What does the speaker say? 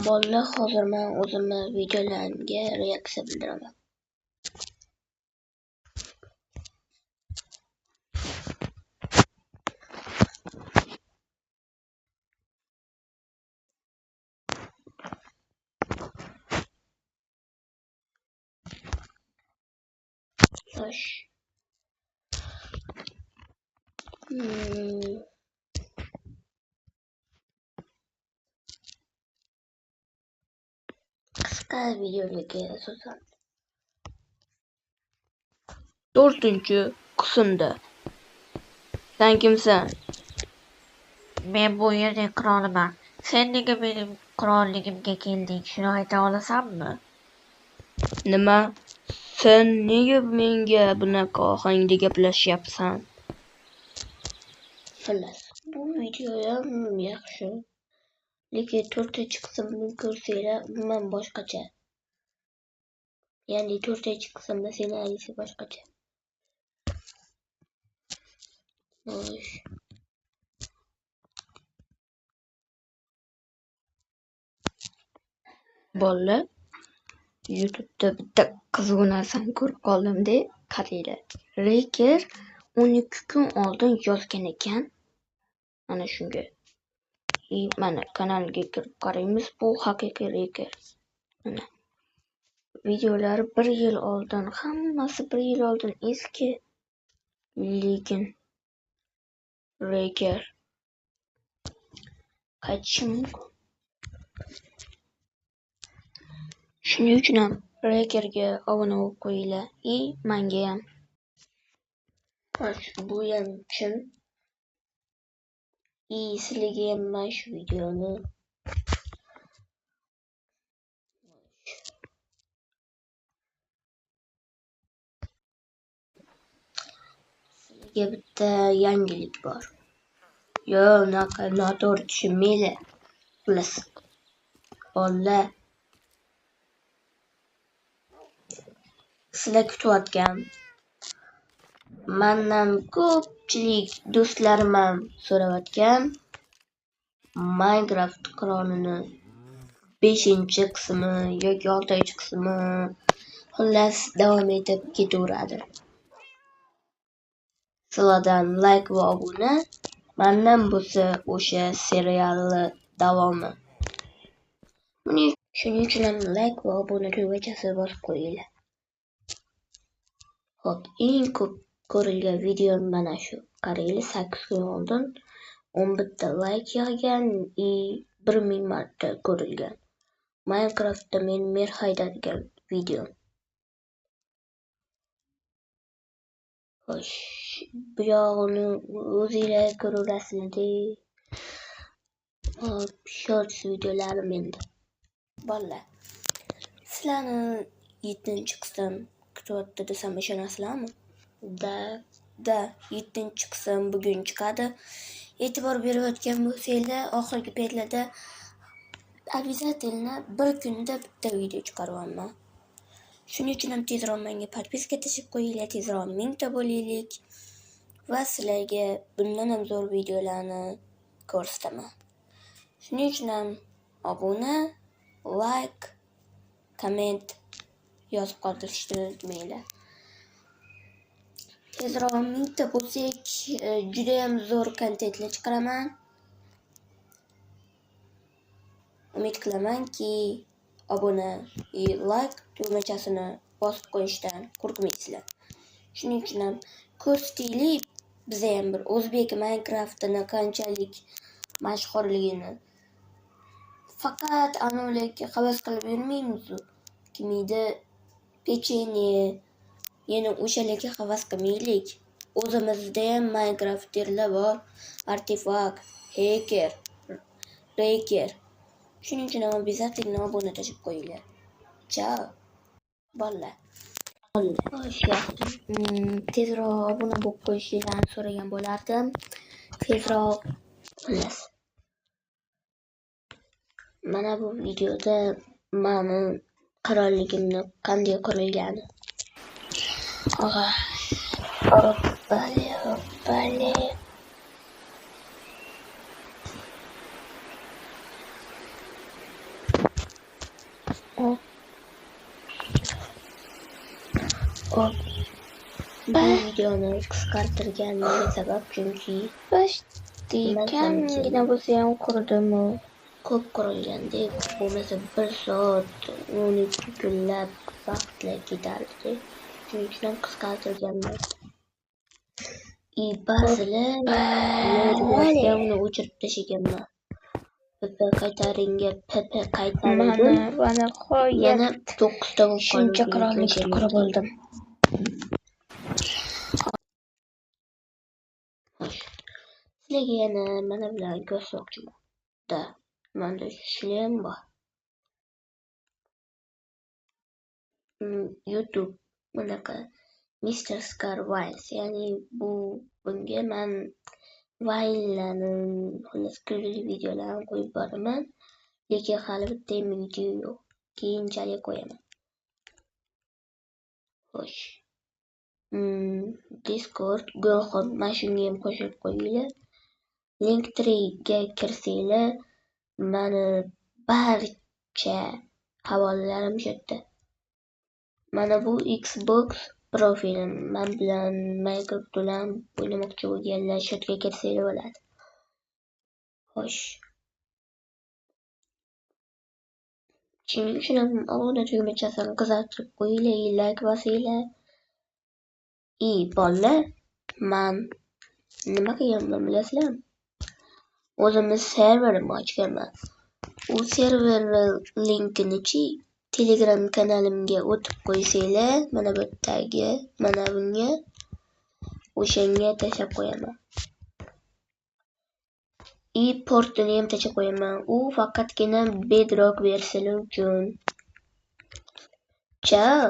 Bolalar, hozir men o'zimni videolarimga reaksiya bildiraman. Xo'sh. Qisqa videoga asosan 4-qismda sen kimsan? Men bu yerning qiroliman. Sen nega mening qirolligimga kelding? Shuni ayta olasanmi? Nima? Sen nega menga bunaqa ohangda gaplashyapsan? Xullas, bu video ham yaxshi. Lekin 4-qismni ko'rsanglar umuman boshqacha. Ya'ni 4-qismda ssenariysi boshqacha. Xo'sh. Bolalar, YouTube'da bitta qiziq narsani ko'rib qoldim-da, qaranglar. Reker 12 kun oldin yozgan ekan. Mana shunga. Mana kanalga kirib qaraymiz, bu haqiqiy reker. Mana. Videolari 1 yil oldin, hammasi 1 yil oldin eski. Lekin reker qaytishi mumkin. Shuning uchun ham rekerga obuna bo'lib qo'yinglar. Menga ham. Xo'sh, bu ham kim? Sizlarga ham mana shu videoni sizlarga bitta yangilik bor. Unaqa noto'g'ri tushunmanglar. Xullas. Bolalar, sizlar kutayotgan mendan ko'pchilik do'stlarim ham so'rayotgan Minecraft qirolini 5-qismi yoki 6-qismi xullas davom etib ketaveradi. Sizlardan like va obuna, mendan bo'lsa o'sha serialni davomi. Shuning uchun ham like va obuna tugmachasini bosib qo'yinglar. Xo'p, eng ko'p ko'rilgan video mana shu. Qaranglar, 8 kun oldin 11 ta like yig'gan, 1000 marta ko'rilgan. Minecraftda men mer haydadigan video. Xo'sh, bu yog'ini o'zinglar ko'raverasizlar-da. Hop, shorts videolarim endi. Bolalar, sizlarni 7-qism kutyapti desam ishonasizlarmi? Da 7-qism bugun chiqadi. E'tibor berayotgan bo'lsanglar, oxirgi paytlarda обязательно bir kunda bitta video chiqaryapman. Shuning uchun ham tezroq menga podpiska tashib qo'yinglar, tezroq 1000 ta bo'laylik va sizlarga bundan ham zo'r videolarni ko'rsataman. Shuning uchun ham obuna, like, komment yozib qoldirishni unutmanglar. Tezroq 1000 ta bo'lsak, juda ham zo'r kontentlar chiqaraman. Umid qilamanki, obuna, like tugmachasini bosib qo'yishdan qo'rqmaysizlar. Shuning uchun ham ko'rsataylik biza ham bir o'zbek Minecraftini qanchalik mashhurligini. Faqat anolarga havas qilib yurmaymiz. Kimida pechenye, yana o'shalarga havas qilmaylik. O'zimizda ham Minecrafterlar bor, artefakt, hacker, reker. Shuning uchun ham обязательно obuna tashib qo'yinglar. Ciao. Bolalar. Tezroq obuna bo'lib qo'yishingizni so'ragan bo'lardim. Tezroq. Xullas. Mana bu videoda meni qirolligimni qanday qurilgani. Hoppali. Hop. Hop. Bu videoni qisqartirganimga sabab chunki Kamgina bo'lsa ham qurdimi? ko'p qurilgandek, bo'lmasa 1 soat 12 kunlab vaqtlar ketardi. Shuning uchun ham qisqartirganman. Ba'zilar uni o'chirib tashlaganman. PP qaytaringga PP qaytardim. Mana Yana 9 ta bo'lib shuncha qirollikka qurib oldim. Sizlarga yana mana bilan ko'rsatmoqchiman. Manda shular bor. YouTube bunaqa Mr. Scar Wines, ya'ni bunga men Wine'larni, xullas kulgili videolarni qo'yib boraman, lekin hali bitta video yo'q. Keyinchalik qo'yaman. Xo'sh. Discord, Google, mana shunga ham qo'shib qo'yinglar. Linktree-ga kirsanglar, mani barcha havolalarim shu yerda. Mana bu Xbox profilim. Men bilan Minecraft bilan o'ynamoqchi bo'lganlar shu yerga kirsanglar bo'ladi. Xo'sh. Shuning uchun ham obuna tugmachasini qizartirib qo'yinglar, like bosinglar. Bolalar, men nima qilganman bilasizlarmi? O'zimni serverimni ochganman. U server linkini Telegram kanalimga o'tib qo'ysanglar, mana bu yerga, mana bunga o'shanga tashlab qo'yaman. Portini ham tashlab qo'yaman. U faqatgina Bedrock versiyalar uchun. Ciao.